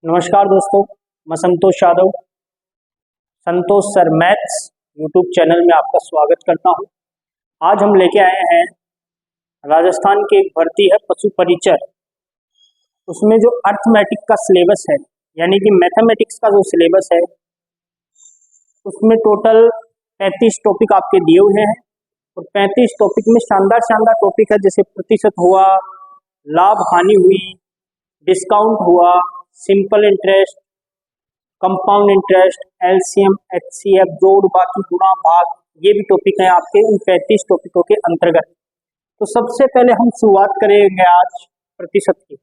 नमस्कार दोस्तों, मैं संतोष यादव, संतोष सर मैथ्स यूट्यूब चैनल में आपका स्वागत करता हूं। आज हम लेके आए हैं राजस्थान की एक भर्ती है पशु परिचर। उसमें जो अर्थमेटिक का सिलेबस है यानी कि मैथमेटिक्स का जो सिलेबस है उसमें टोटल 35 टॉपिक आपके दिए हुए हैं और 35 टॉपिक में शानदार शानदार टॉपिक है, जैसे प्रतिशत हुआ, लाभ हानि हुई, डिस्काउंट हुआ, simple interest, compound interest, LCM, HCF, जोड़, बाकी, गुणा, भाग, ये भी टॉपिक हैं आपके इन 35 टॉपिकों के अंतर्गत। तो सबसे पहले हम शुरुआत करेंगे आज प्रतिशत की।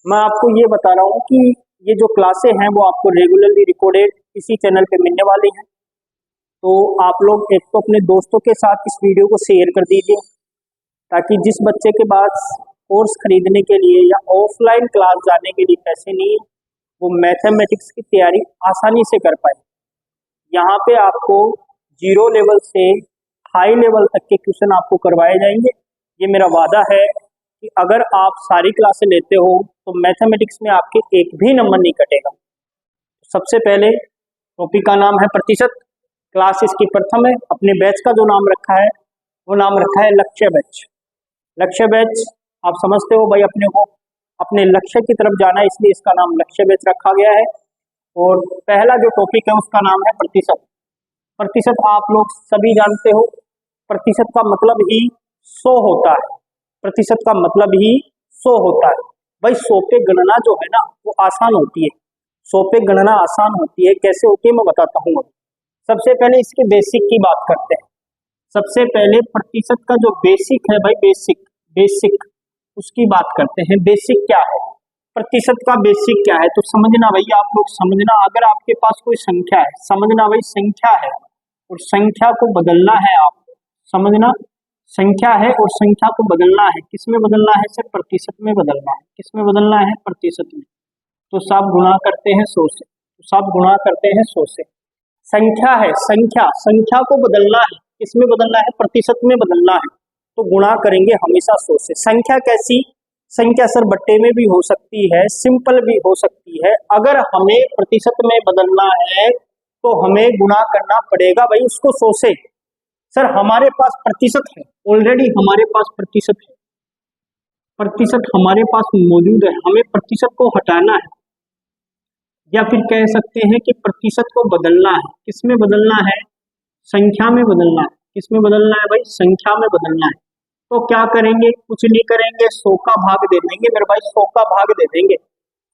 मैं आपको ये बता रहा हूँ कि ये जो क्लासें हैं वो आपको रेगुलरली रिकॉर्डेड इसी चैनल पे मिलने वाली हैं। तो आप लोग एक तो अपने दोस्तों के साथ इस वीडियो को शेयर कर दीजिए ताकि जिस बच्चे के पास कोर्स खरीदने के लिए या ऑफलाइन क्लास जाने के लिए पैसे नहीं है वो मैथमेटिक्स की तैयारी आसानी से कर पाए। यहाँ पे आपको 0 लेवल से हाई लेवल तक के क्वेश्चन आपको करवाए जाएंगे। ये मेरा वादा है कि अगर आप सारी क्लासें लेते हो तो मैथमेटिक्स में आपके एक भी नंबर नहीं कटेगा। सबसे पहले टॉपिक का नाम है प्रतिशत। क्लास इसकी प्रथम है। अपने बैच का जो नाम रखा है वो नाम रखा है लक्ष्य बैच। लक्ष्य बैच आप समझते हो भाई, अपने को अपने लक्ष्य की तरफ जाना है, इसलिए इसका नाम लक्ष्य बैच रखा गया है। और पहला जो टॉपिक है उसका नाम है प्रतिशत। प्रतिशत आप लोग सभी जानते हो, प्रतिशत का मतलब ही 100 होता है। प्रतिशत का मतलब ही 100 होता है। भाई 100 पे गणना जो है ना वो आसान होती है। 100 पे गणना आसान होती है। कैसे होती है मैं बताता हूँ। सबसे पहले इसके बेसिक की बात करते हैं। सबसे पहले प्रतिशत का जो बेसिक है भाई, बेसिक उसकी बात करते हैं। बेसिक क्या है, प्रतिशत का बेसिक क्या है, तो समझना भाई, आप लोग समझना। अगर आपके पास कोई संख्या है, समझना भाई संख्या है और संख्या को बदलना है आपको, समझना संख्या है और संख्या को बदलना है। किसमें बदलना है सर? प्रतिशत में बदलना है। किसमें बदलना है? प्रतिशत में। तो सब गुणा करते हैं 100 से, तो सब गुणा करते हैं 100 से। संख्या है, संख्या को बदलना है। किसमें बदलना है? प्रतिशत में बदलना है। तो गुणा करेंगे हमेशा 100 से। संख्या कैसी? संख्या सर बट्टे में भी हो सकती है, सिंपल भी हो सकती है। अगर हमें प्रतिशत में बदलना है तो हमें गुणा करना पड़ेगा भाई उसको 100 से। सर हमारे पास प्रतिशत है, ऑलरेडी हमारे पास प्रतिशत है, प्रतिशत हमारे पास मौजूद है, हमें प्रतिशत को हटाना है या फिर कह सकते हैं कि प्रतिशत को बदलना है। किसमें बदलना है? संख्या में बदलना है। किसमें बदलना है भाई? संख्या में बदलना है। तो क्या करेंगे? कुछ नहीं करेंगे, 100 का भाग दे देंगे मेरे भाई, 100 का भाग दे देंगे।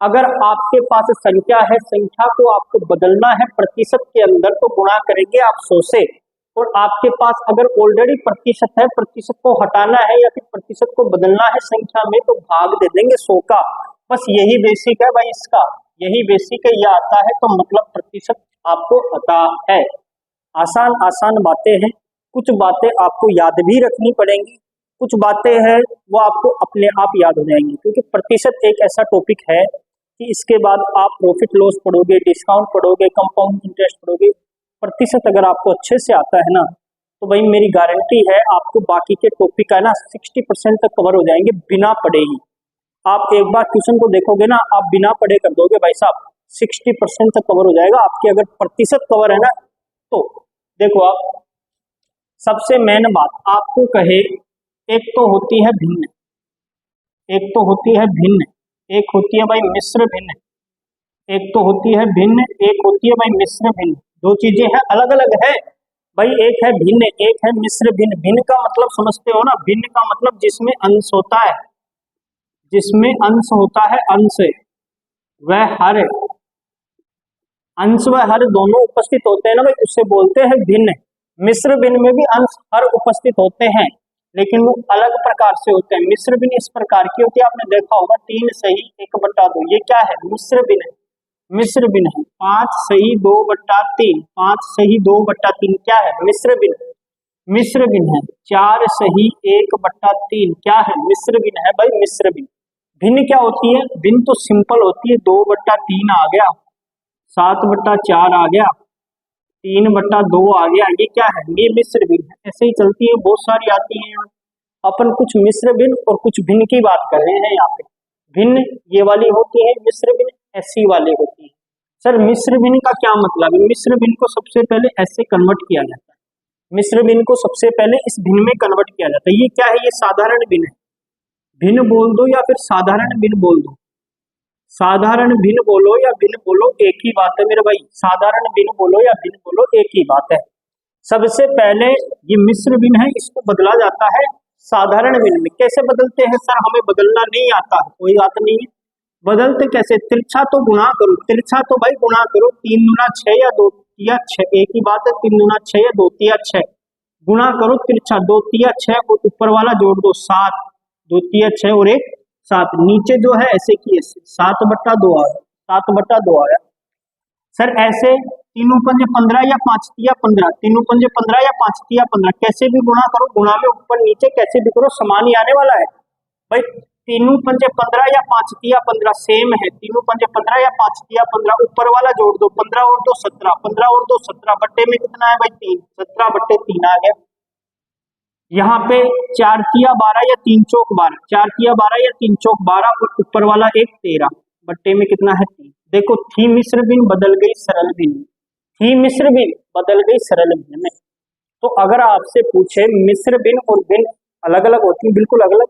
अगर आपके पास संख्या है, संख्या को आपको बदलना है प्रतिशत के अंदर, तो गुणा करेंगे आप 100 से। और आपके पास अगर ऑलरेडी प्रतिशत है, प्रतिशत को हटाना है या फिर प्रतिशत को बदलना है संख्या में, तो भाग दे देंगे 100 का। बस यही बेसिक है भाई इसका, यही बेसिक है। यह आता है तो मतलब प्रतिशत आपको पता है। आसान आसान बातें हैं। कुछ बातें आपको याद भी रखनी पड़ेंगी, कुछ बातें हैं वो आपको अपने आप याद हो जाएंगी, क्योंकि प्रतिशत एक ऐसा टॉपिक है कि इसके बाद आप प्रॉफिट लॉस पढ़ोगे, डिस्काउंट पढ़ोगे, कंपाउंड इंटरेस्ट पढ़ोगे। प्रतिशत अगर आपको अच्छे से आता है ना तो भाई मेरी गारंटी है आपको बाकी के टॉपिक है ना 60% तक कवर हो जाएंगे बिना पढ़े ही। आप एक बार क्वेश्चन को देखोगे ना, आप बिना पढ़े कर दोगे भाई साहब, 60% तक कवर हो जाएगा आपके। अगर प्रतिशत कवर है ना तो देखो, आप सबसे मेन बात आपको कहे, एक तो होती है भिन्न, एक तो होती है भिन्न, एक होती है भाई मिश्र भिन्न। एक तो होती है भिन्न, एक होती है भाई मिश्र भिन्न। दो चीजें हैं, अलग अलग है भाई। एक है भिन्न, एक है मिश्र भिन्न। भिन्न का मतलब समझते हो ना? भिन्न का मतलब जिसमें अंश होता है, जिसमें अंश होता है, अंश वह हर, अंश व हर दोनों उपस्थित होते हैं ना भाई, उससे बोलते हैं भिन्न। मिश्र भिन्न में भी अंश हर उपस्थित होते हैं लेकिन वो अलग प्रकार से होते हैं। मिश्र भिन्न इस प्रकार की होती है, आपने देखा होगा 3 सही 1/2। ये क्या है? मिश्र भिन्न। मिश्र भिन्न है 5 सही 2/3, 5 सही 2/3 क्या है? मिश्र भिन्न। मिश्र भिन्न है 4 सही 1/3 क्या है? मिश्र भिन्न है भाई, मिश्र भिन्न। भिन्न क्या होती है? भिन्न तो सिंपल होती है, 2/3 आ गया, 7/4 आ गया, 3/2 आ गया। ये क्या है? ये मिश्र भिन्न है। ऐसे ही चलती है, बहुत सारी आती हैं। अपन कुछ मिश्र भिन्न और कुछ भिन्न की बात कर रहे हैं यहाँ पे। भिन्न ये वाली होती है मिश्र भिन्न, ऐसी वाली होती है। सर मिश्र भिन्न का क्या मतलब है? मिश्र भिन्न को सबसे पहले ऐसे कन्वर्ट किया जाता है। मिश्र भिन्न को सबसे पहले इस भिन्न में कन्वर्ट किया जाता है। ये क्या है? ये साधारण भिन्न है। भिन्न बोल दो या फिर साधारण भिन्न बोल दो, साधारण भिन्न बोलो या भिन्न बोलो एक ही बात है मेरे भाई। साधारण भिन्न बोलो या भिन्न बोलो एक ही बात है। सबसे पहले ये मिश्र भिन्न है, इसको बदला जाता है साधारण भिन्न में। कैसे बदलते हैं सर? हमें बदलना नहीं आता है, कोई बात नहीं है। बदलते कैसे? तिरछा तो गुणा करो, तिरछा तो भाई गुणा करो। 3 दूना 6 या 2 तिया 6, एक ही बात है। 3 दूना 6 या 2 तिया 6, गुणा करो तिरछा। 2 तिया 6 और ऊपर वाला जोड़ दो 7, 2 तिया 6 और 1 7। नीचे जो है ऐसे की ऐसे 7/2 आया, 7/2 आया। सर ऐसे 3 पंजे 15 या 5 तिया 15, 3 पंजे 15 या 5 तिया 15, कैसे भी गुणा करो, गुणा में ऊपर नीचे कैसे भी करो समान ही आने वाला है भाई। 3 पंजे 15 या 5 तिया 15 सेम है। 3 पंजे 15 या 5 तिया 15, ऊपर वाला जोड़ दो 15 और 2 17, 15 और 2 17, बट्टे में कितना है भाई 3, 17/3 आ गया। यहाँ पे 4 तिया 12 या 3 चौक 12, 4 तिया 12 या 3 चौक 12 और ऊपर वाला 1 13, बट्टे में कितना है 3। देखो थी मिश्र भिन्न बदल गई सरल भिन्न, थी मिश्र भिन्न बदल गई सरल भिन्न में। तो अगर आपसे पूछे मिश्र भिन्न और भिन्न अलग अलग होती है, बिल्कुल अलग,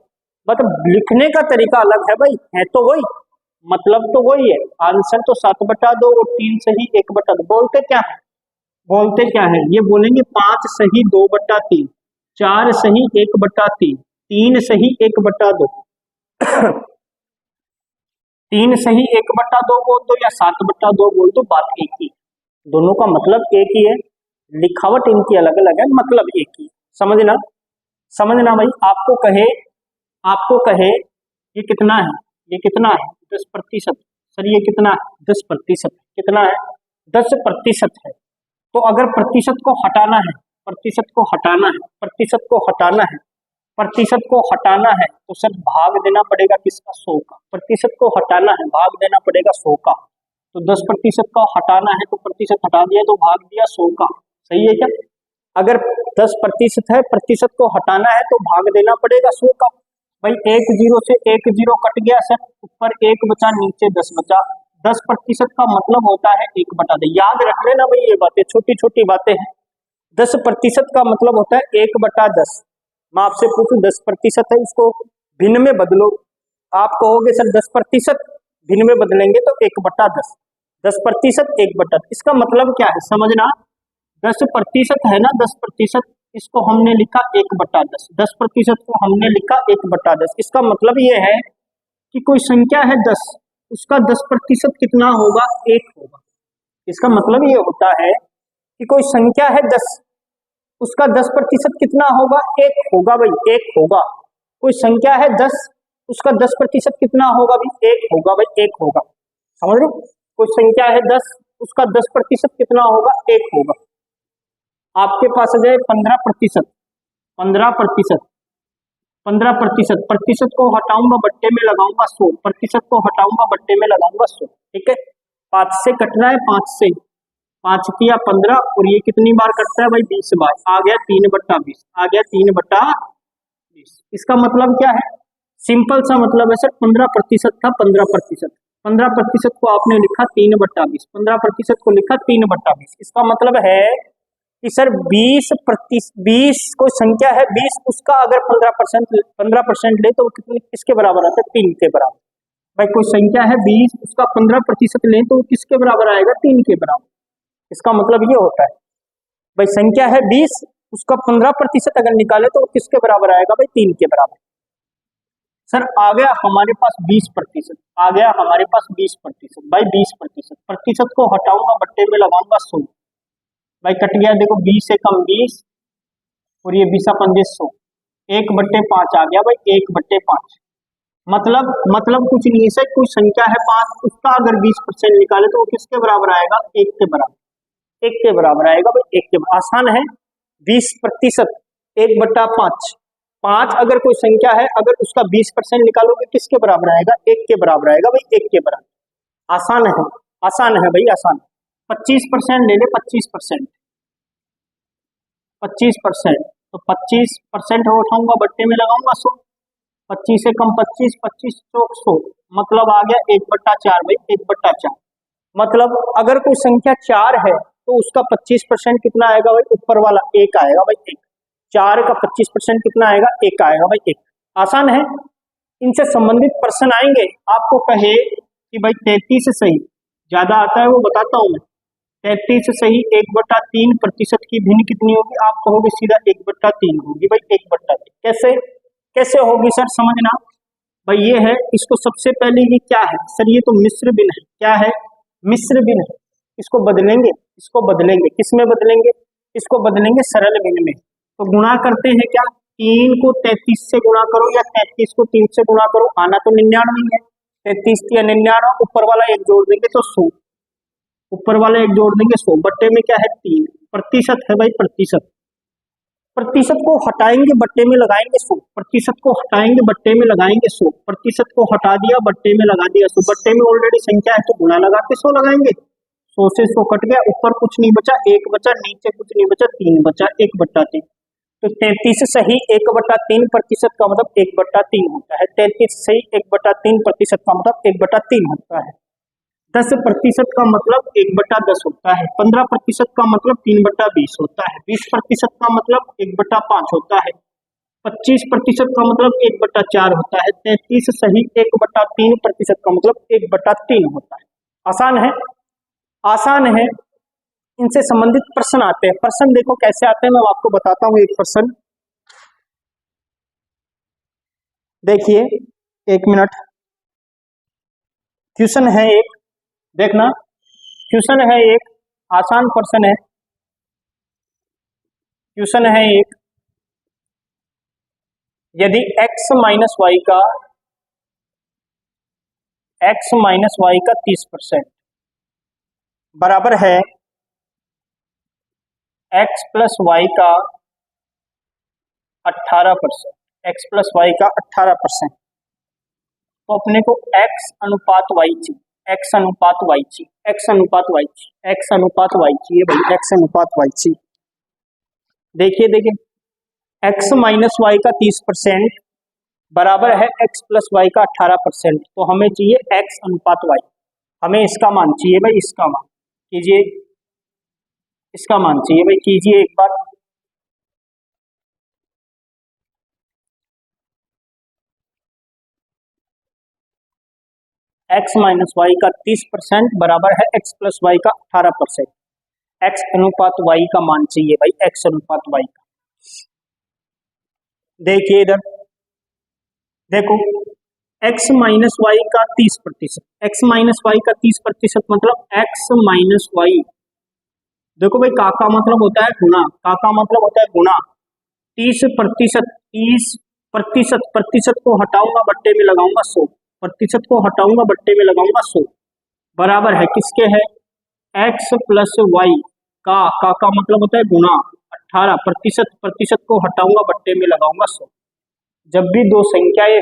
मतलब लिखने का तरीका अलग है भाई, है तो वही, मतलब तो वही है। आंसर तो 7/2 और 3 सही 1/2। बोलते क्या है? बोलते क्या है? ये बोलेंगे 5 सही 2/3, 4 सही 1/3, 3 सही 1/2, 3 सही 1/2 बोल दो या 7/2 बोल दो, बात एक ही। दोनों का मतलब एक ही है, लिखावट इनकी अलग अलग है, मतलब एक ही। समझना समझना भाई। आपको कहे ये कितना है, ये कितना है 10%। सर ये कितना है 10%, कितना है 10% है। तो अगर प्रतिशत को हटाना है, प्रतिशत को हटाना है, प्रतिशत को हटाना है, प्रतिशत को हटाना है तो सर भाग देना पड़ेगा किसका? 100 का। प्रतिशत को हटाना है, भाग देना पड़ेगा 100 का। तो 10% का हटाना है तो प्रतिशत हटा दिया तो भाग दिया 100 का। सही है क्या? अगर 10% है, प्रतिशत को हटाना है तो भाग देना पड़ेगा 100 का। भाई 1 0 से 1 0 कट गया सर, ऊपर 1 बचा नीचे 10 बचा। 10% का मतलब होता है 1/10। याद रख लेना भाई, ये बातें छोटी छोटी बातें हैं। 10% का मतलब होता है 1/10। मैं आपसे पूछूं 10% है, इसको भिन्न में बदलो। आप कहोगे सर 10% भिन्न में बदलेंगे तो 1/10, 10% 1/10। इसका मतलब क्या है समझना। 10% है ना, 10%, इसको हमने लिखा 1/10, 10% को हमने लिखा 1/10। इसका मतलब ये है कि कोई संख्या है 10, उसका 10% कितना होगा? 1 होगा। इसका मतलब ये होता है कि कोई संख्या है 10, उसका 10% कितना होगा? 1 होगा भाई, 1 होगा। कोई संख्या है 10, उसका 10% कितना होगा भाई? 1 होगा भाई, 1 होगा। समझ रहे? कोई संख्या है 10, उसका 10% कितना होगा? 1 होगा। आपके पास आ जाए 15%, 15%, 15%, प्रतिशत को हटाऊंगा बट्टे में लगाऊंगा 100, प्रतिशत को हटाऊंगा बट्टे में लगाऊंगा 100। ठीक है, 5 से कटना है, 5 से 5 तिया 15 और ये कितनी बार कटता है भाई? 20 बार। आ गया 3/20, आ गया 3/20। इसका मतलब क्या है? सिंपल सा मतलब है सर 15% था, 15%, 15% को आपने लिखा 3/20, 15% को लिखा 3/20। इसका मतलब है कि सर 20 कोई संख्या है 20, उसका अगर 15% ले तो कितने किसके बराबर आता है? 3 के बराबर। भाई कोई संख्या है 20, उसका 15% ले तो किसके बराबर आएगा? 3 के बराबर। इसका मतलब ये होता है भाई संख्या है 20, उसका 15% अगर निकाले तो किसके बराबर आएगा भाई? 3 के बराबर। सर आ गया हमारे पास 20%, आ गया हमारे पास 20%। भाई 20%, प्रतिशत को हटाऊंगा बट्टे में लगाऊंगा 100। भाई कट गया, देखो 20 से कम 20 और ये 20 पंजे 100, 1/5 आ गया भाई, 1/5। मतलब कुछ नहीं है सर, कोई संख्या है 5, उसका अगर 20% निकाले तो वो किसके बराबर आएगा? 1 के बराबर, 1 के बराबर आएगा भाई, 1 के बराबर। आसान है। 20% 1/5, 5 अगर कोई संख्या है, अगर उसका 20% निकालोगे किसके बराबर आएगा? 1 के बराबर आएगा भाई, 1 के बराबर। आसान है, आसान है भाई, आसान। 25% ले ले, 25%, 25%, तो 25% उठाऊंगा बट्टे में लगाऊंगा 100, 25 से कम 25, 25 चौक 100, मतलब आ गया 1/4 भाई, 1/4। मतलब अगर कोई संख्या 4 है तो उसका 25% कितना आएगा भाई, ऊपर वाला 1 आएगा भाई, 1। 4 का 25% कितना आएगा, 1 आएगा भाई, 1। आसान है। इनसे संबंधित प्रश्न आएंगे, आपको कहे कि भाई 33 सही, ज्यादा आता है वो बताता हूं मैं। 33 सही 1/3% की भिन्न कितनी होगी, आप कहोगे सीधा 1/3 होगी भाई, 1/3। कैसे कैसे होगी सर, समझना भाई। ये है, इसको सबसे पहले ये क्या है सर, ये तो मिश्र भिन्न है। क्या है, मिश्र भिन्न है। इसको बदलेंगे, इसको बदलेंगे, किसमें बदलेंगे, इसको बदलेंगे सरल भिन्न में। तो गुणा करते हैं क्या, 3 को 33 से गुणा करो या 33 को 3 से गुणा करो, आना तो 99 है। 33 या 99, ऊपर वाला एक जोड़ देंगे तो 100, ऊपर वाला एक जोड़ देंगे 100, बट्टे में क्या है 3, प्रतिशत है भाई, प्रतिशत। प्रतिशत को हटाएंगे बट्टे में लगाएंगे 100, प्रतिशत को हटाएंगे बट्टे में लगाएंगे 100, प्रतिशत को हटा दिया बट्टे में लगा दिया 100, बट्टे में ऑलरेडी संख्या है तो गुणा लगा के 100 लगाएंगे। 100 से 100 कट गया, ऊपर कुछ नहीं बचा, 1 बचा, नीचे कुछ नहीं बचा, 3 बचा, 1/3। तो 33 सही 1/3% का मतलब 1/3 होता है। 33 सही 1/3% का मतलब 1/3 होता है। 10% का मतलब 1/10 होता है। 15% का मतलब 3/20 होता है। 20% का मतलब 1/5 होता है। 25% का मतलब 1/4 होता है। 33 सही 1/3% का मतलब 1/3 होता है। आसान है, आसान है। इनसे संबंधित प्रश्न आते हैं। प्रश्न देखो कैसे आते हैं, मैं आपको बताता हूँ। एक प्रश्न देखिए, 1 मिनट। क्वेश्चन है एक, देखना, क्वेश्चन है एक, आसान प्रश्न है। क्वेश्चन है एक, यदि x माइनस वाई का 30% बराबर है x प्लस वाई का 18%, x प्लस वाई का 18%, तो अपने को x अनुपात y चाहिए, x अनुपात y चाहिए, x अनुपात y चाहिए, x अनुपात y चाहिए भाई, x अनुपात y चाहिए। देखिए देखिए, x माइनस वाई का 30% बराबर है x प्लस वाई का 18%, तो हमें चाहिए x अनुपात y। हमें इसका मान चाहिए भाई, इसका मान कीजिए, इसका मान चाहिए भाई, कीजिए एक बार। x माइनस वाई का 30% बराबर है x प्लस वाई का 18%। x अनुपात y का मान चाहिए भाई, x अनुपात y का। देखिए इधर देखो, x माइनस वाई का 30%, x माइनस वाई का 30% मतलब x माइनस वाई। देखो भाई, का मतलब होता है गुना, का मतलब होता है गुना। 30%, 30%, प्रतिशत को हटाऊंगा बट्टे में लगाऊंगा 100, प्रतिशत को हटाऊंगा बट्टे में लगाऊंगा 100, बराबर है किसके है, x प्लस वाई का मतलब होता है गुना 18, प्रतिशत, प्रतिशत को हटाऊंगा बट्टे में लगाऊंगा 100। जब भी दो संख्याएं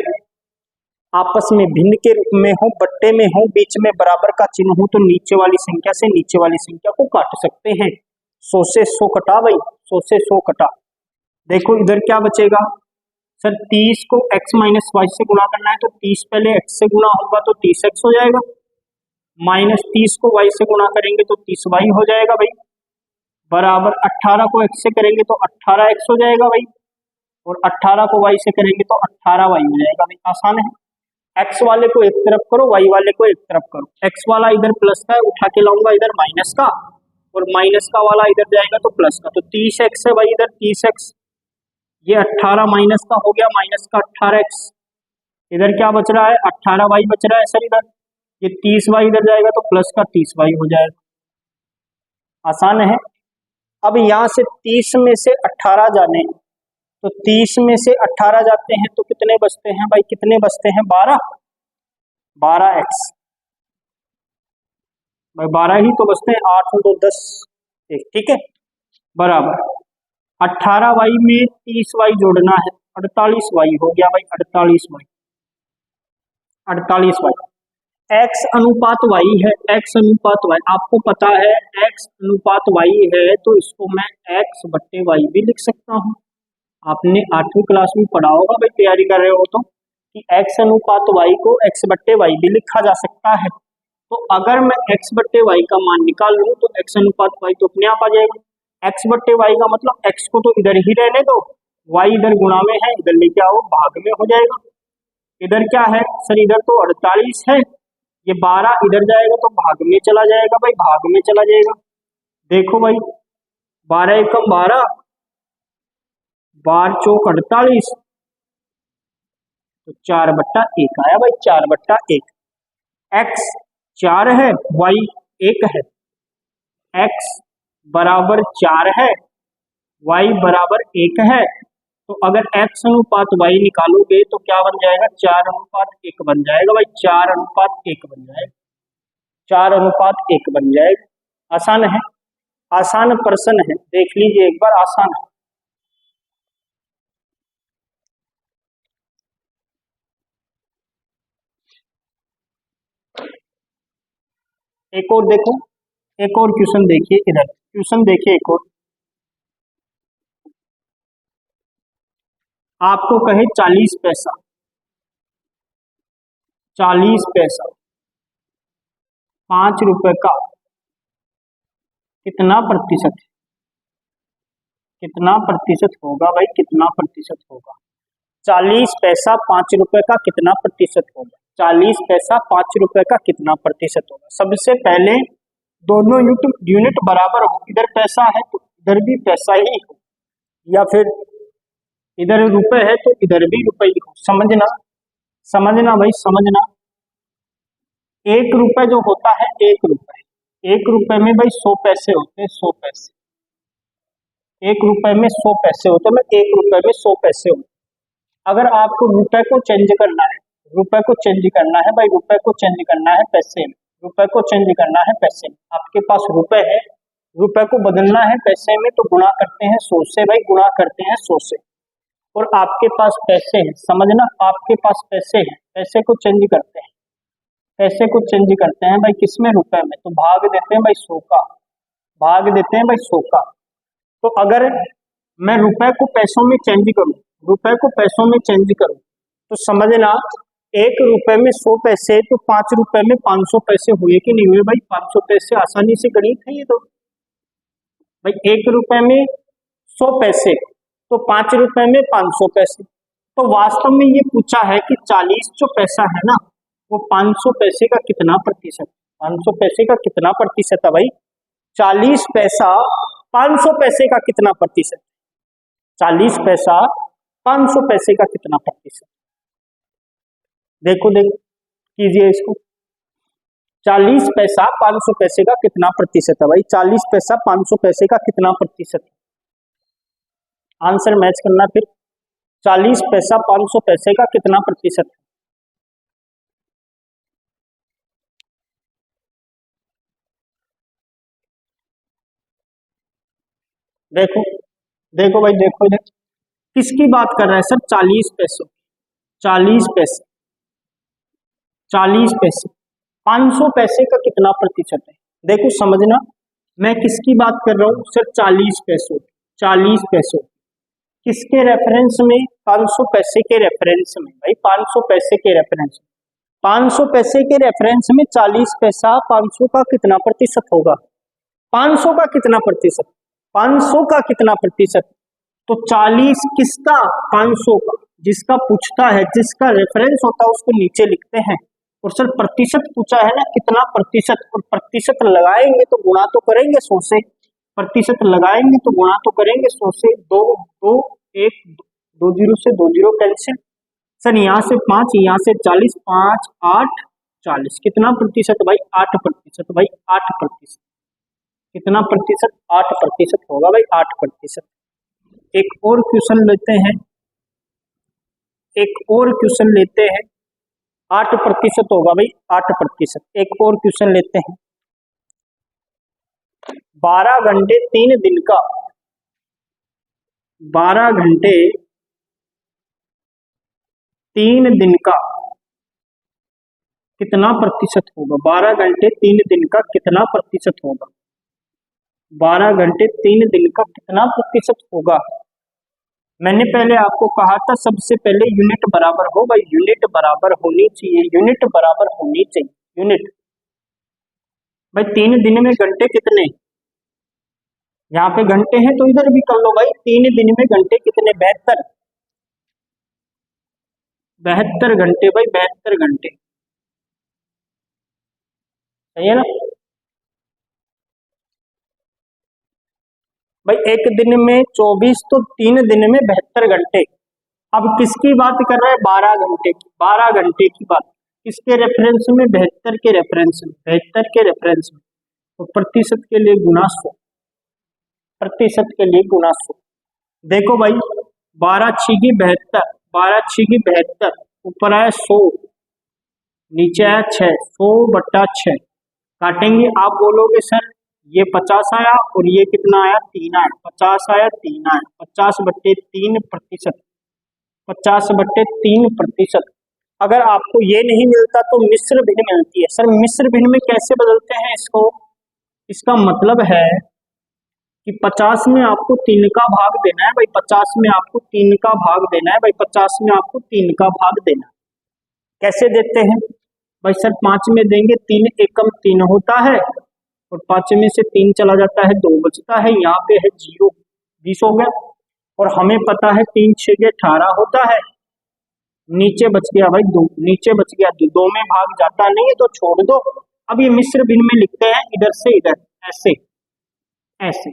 आपस में भिन्न के रूप में हो, बट्टे में हो, बीच में बराबर का चिन्ह हो, तो नीचे वाली संख्या से नीचे वाली संख्या को काट सकते हैं। 100 से 100 कटा भाई, 100 से 100 कटा। देखो इधर क्या बचेगा सर, 30 को x माइनस वाई से गुणा करना है तो 30 पहले x से गुणा होगा तो 30x हो जाएगा, माइनस 30 को y से गुणा करेंगे तो 30y हो जाएगा भाई, बराबर 18 को x से करेंगे तो 18x हो जाएगा भाई, और 18 को y से करेंगे तो 18y हो जाएगा भाई। आसान है। x वाले को एक तरफ करो, y वाले को एक तरफ करो। x वाला इधर प्लस का है, उठा के लाऊंगा इधर माइनस का, और माइनस का वाला इधर जाएगा तो प्लस का, तो 30x है भाई इधर 30x, ये 18 माइनस का हो गया, माइनस का 18x, इधर क्या बच रहा है 18y बच रहा है सर इधर, ये 30y इधर जाएगा तो प्लस का 30y हो जाएगा। आसान है। अब यहाँ से 30 में से 18 जाने, तो 30 में से 18 जाते हैं तो कितने बचते हैं भाई, कितने बचते हैं 12, 12x भाई, 12 ही तो बचते हैं, 8 और 2 10, ठीक है, बराबर 18y में 30y जोड़ना है, 48y हो गया भाई, 48y, 48y। x अनुपात y है, x अनुपात y आपको पता है, x अनुपात y है तो इसको मैं x बट्टे y भी लिख सकता हूँ। आपने 8वीं क्लास में पढ़ा होगा भाई, तैयारी कर रहे हो तो। कि x अनुपात y को x बट्टे वाई भी लिखा जा सकता है। तो अगर मैं x बट्टे वाई का मान निकाल लूं तो x अनुपात y तो अपने आप आ जाएगा। x बट्टे वाई का मतलब x को तो इधर ही रहने दो, y इधर गुणा में है, इधर लेके आओ भाग में हो जाएगा। इधर क्या है सर, इधर तो 48 है, ये 12 इधर जाएगा तो भाग में चला जाएगा भाई, भाग में चला जाएगा। देखो भाई 12 एकम 12, 12 चौक 48, तो 4/1 आया भाई, 4/1। x 4 है, y 1 है, x बराबर 4 है, y बराबर 1 है। तो अगर x अनुपात y निकालोगे तो क्या बन जाएगा, 4:1 बन जाएगा भाई, 4:1 बन जाएगा, 4:1 बन जाएगा। आसान है, आसान प्रश्न है, देख लीजिए एक बार, आसान है। एक और देखो, एक और क्वेश्चन देखिए, इधर क्वेश्चन देखिए एक और। आपको कहे 40 पैसा, 40 पैसा 5 रुपए का कितना प्रतिशत है? कितना प्रतिशत होगा भाई, कितना प्रतिशत होगा? 40 पैसा 5 रुपए का कितना प्रतिशत होगा? 40 पैसा 5 रुपए का कितना प्रतिशत होगा? सबसे पहले दोनों यूनिट बराबर हो, इधर पैसा है तो इधर भी पैसा ही हो, या फिर इधर रुपए है तो इधर भी रुपए ही हो। समझना, समझना भाई, समझना। 1 रुपए जो होता है, 1 रुपए, 1 रुपए में भाई 100 पैसे होते हैं, 100 पैसे। 1 रुपए में 100 पैसे होते हैं, 1 रुपए में 100 पैसे होते हैं। अगर आपको रुपए को चेंज करना है, रुपए को चेंज करना है भाई, रुपए को चेंज करना है पैसे में, रुपए को चेंज करना है पैसे में। आपके पास रुपए है, रुपए को बदलना है पैसे में तो गुणा करते हैं 100 से भाई, गुणा करते हैं 100 से। और आपके पास पैसे हैं, समझना, आपके पास पैसे हैं, पैसे को चेंज करते हैं, पैसे को चेंज करते हैं भाई किसमें, रुपए में, तो भाग देते हैं भाई 100 का, भाग देते हैं भाई 100 का। तो अगर मैं रुपए को पैसों में चेंज करूं, रुपए को पैसों में चेंज करूं तो समझना 1 रुपए में 100 पैसे, तो 5 रुपए में 500 पैसे हुए कि नहीं हुए भाई? 500 पैसे आसानी से गणित है ये तो भाई। 1 रुपए में 100 पैसे तो 5 रुपए में 500 पैसे। तो वास्तव में ये पूछा है कि 40 जो पैसा है ना, वो 500 पैसे का कितना प्रतिशत, 500 पैसे का कितना प्रतिशत है भाई? 40 पैसा 500 पैसे का कितना प्रतिशत? 40 पैसा 500 पैसे का कितना प्रतिशत? देखो देखो कीजिए इसको, 40 पैसा 500 पैसे का कितना प्रतिशत है भाई? 40 पैसा 500 पैसे का कितना प्रतिशत? आंसर मैच करना फिर। 40 पैसा 500 पैसे का कितना प्रतिशत? देखो देखो भाई, देखो इधर किसकी बात कर रहा है सर? 40 पैसे, 40 पैसे, 40 पैसे 500 पैसे का कितना प्रतिशत है? देखो समझना, मैं किसकी बात कर रहा हूँ सर? 40 पैसों, 40 पैसों किसके रेफरेंस में? 500 पैसे के रेफरेंस में भाई, 500 पैसे के रेफरेंस में। 500 पैसे के रेफरेंस में 40 पैसा 500 का कितना प्रतिशत होगा? 500 का कितना प्रतिशत? 500 का कितना प्रतिशत? तो 40 किसका? 500 का। जिसका पूछता है, जिसका रेफरेंस होता है उसको नीचे लिखते हैं। और सर प्रतिशत पूछा है ना, कितना प्रतिशत, और प्रतिशत लगाएंगे तो गुणा तो करेंगे 100 से, प्रतिशत लगाएंगे तो गुणा तो करेंगे 100 से। 2 2 1 2 0 से 2 0 कैंसिल। सर यहाँ से 5, यहाँ से 40, 5 8 40, कितना प्रतिशत भाई? 8% भाई, 8%। कितना प्रतिशत? 8% होगा भाई, 8%। एक और क्वेश्चन लेते हैं, एक और क्वेश्चन लेते हैं। 8% होगा भाई, 8%। एक और क्वेश्चन लेते हैं। 12 घंटे 3 दिन का, 12 घंटे 3 दिन का कितना प्रतिशत होगा? 12 घंटे 3 दिन का कितना प्रतिशत होगा? 12 घंटे 3 दिन का कितना प्रतिशत होगा? मैंने पहले आपको कहा था सबसे पहले यूनिट बराबर हो भाई, यूनिट बराबर होनी चाहिए, यूनिट बराबर होनी चाहिए। यूनिट भाई 3 दिन में घंटे कितने, यहाँ पे घंटे हैं तो इधर भी कर लो भाई, 3 दिन में घंटे कितने, 72, 72 घंटे भाई, 72 घंटे, सही है ना भाई। एक दिन में 24 तो 3 दिन में 72 घंटे। अब किसकी बात कर रहे हैं, 12 घंटे की, 12 घंटे की बात किसके रेफरेंस में, 72 के रेफरेंस में, 72 के रेफरेंस में। तो प्रतिशत के लिए गुना 100, प्रतिशत के लिए गुना 100। देखो भाई 12 छीगी 72, 12 छीगी 72, ऊपर आया 100, नीचे आया 6, 100/6 काटेंगे। आप बोलोगे सर ये 50 आया और ये कितना आया, 3 आया, 50 आया 3 आया, 50/3%, 50/3%। अगर आपको ये नहीं मिलता तो मिश्र भिन्न मिलती है। सर मिश्र भिन्न में कैसे बदलते हैं इसको, इसका मतलब है कि 50 में आपको 3 का भाग देना है भाई, 50 में आपको 3 का भाग देना है भाई, 50 में आपको 3 का भाग देना है। कैसे देते हैं भाई, सर 5 में देंगे, 3 एकम 3 होता है और 5 में से 3 चला जाता है, 2 बचता है, यहाँ पे है 0, 20 हो गया। और हमें पता है 3 6 18 होता है, नीचे बच गया भाई 2, नीचे बच गया 2, 2 में भाग जाता नहीं है तो छोड़ दो। अब ये मिश्र भिन्न में लिखते हैं, इधर से इधर, ऐसे ऐसे।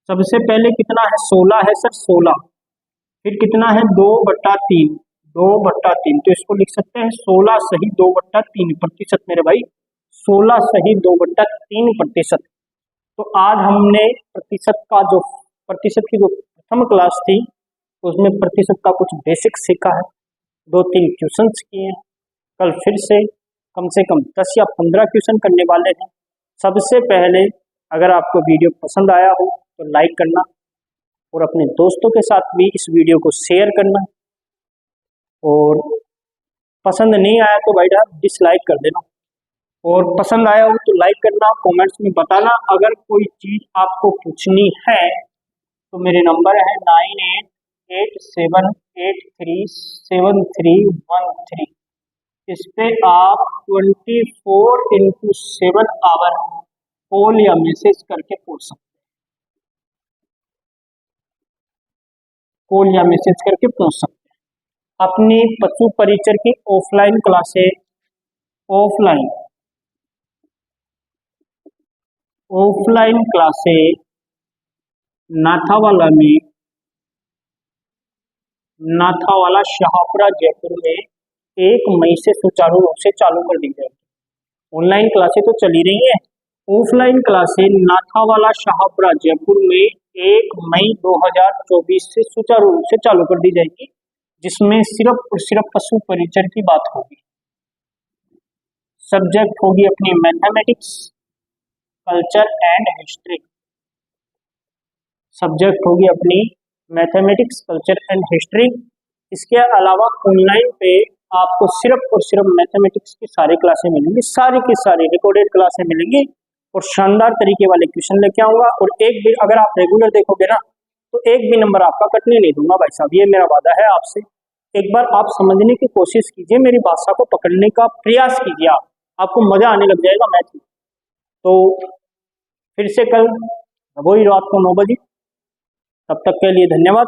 सबसे पहले कितना है, 16 है सर, 16, फिर कितना है 2/3, 2/3, तो इसको लिख सकते हैं 16 सही 2/3% मेरे भाई, 16 सही 2/3%। तो आज हमने प्रतिशत का जो, प्रतिशत की जो प्रथम क्लास थी उसमें प्रतिशत का कुछ बेसिक सीखा है, 2-3 क्वेश्चंस किए हैं। कल फिर से कम 10 या 15 क्वेश्चन करने वाले हैं। सबसे पहले अगर आपको वीडियो पसंद आया हो तो लाइक करना और अपने दोस्तों के साथ भी इस वीडियो को शेयर करना, और पसंद नहीं आया तो भाई डिसलाइक कर देना, और पसंद आया हो तो लाइक करना, कमेंट्स में बताना। अगर कोई चीज़ आपको पूछनी है तो मेरे नंबर है 9887837313, इस पे आप 24x7 आवर कॉल या मैसेज करके पूछ सकते हैं, कॉल या मैसेज करके पूछ सकते हैं। अपनी पशु परिचर की offline classes, offline classes Nathawala में, नाथावाला शाहपुरा जयपुर में 1 मई से सुचारू रूप से चालू कर दी जाएगी। ऑनलाइन क्लासेस तो चली रही हैं, ऑफलाइन क्लासेस नाथावाला शाहपुरा जयपुर में 1 मई 2024 से सुचारू रूप से चालू कर दी जाएगी, जिसमें सिर्फ और सिर्फ पशु परिचर की बात होगी। सब्जेक्ट होगी अपनी mathematics, culture and history, subject होगी अपनी मैथमेटिक्स, कल्चर एंड हिस्ट्री। इसके अलावा ऑनलाइन पे आपको सिर्फ और सिर्फ मैथमेटिक्स की सारी क्लासें मिलेंगी, सारी की सारी रिकॉर्डेड क्लासें मिलेंगी, और शानदार तरीके वाले क्वेश्चन लेके आऊंगा। और एक भी अगर आप रेगुलर देखोगे ना तो एक भी नंबर आपका कटने नहीं दूंगा भाई साहब, ये मेरा वादा है आपसे। एक बार आप समझने की कोशिश कीजिए, मेरी भाषा को पकड़ने का प्रयास कीजिए, आपको मजा आने लग जाएगा मैथ में। तो फिर से कल वही रात को 9 बजे, तब तक के लिए धन्यवाद।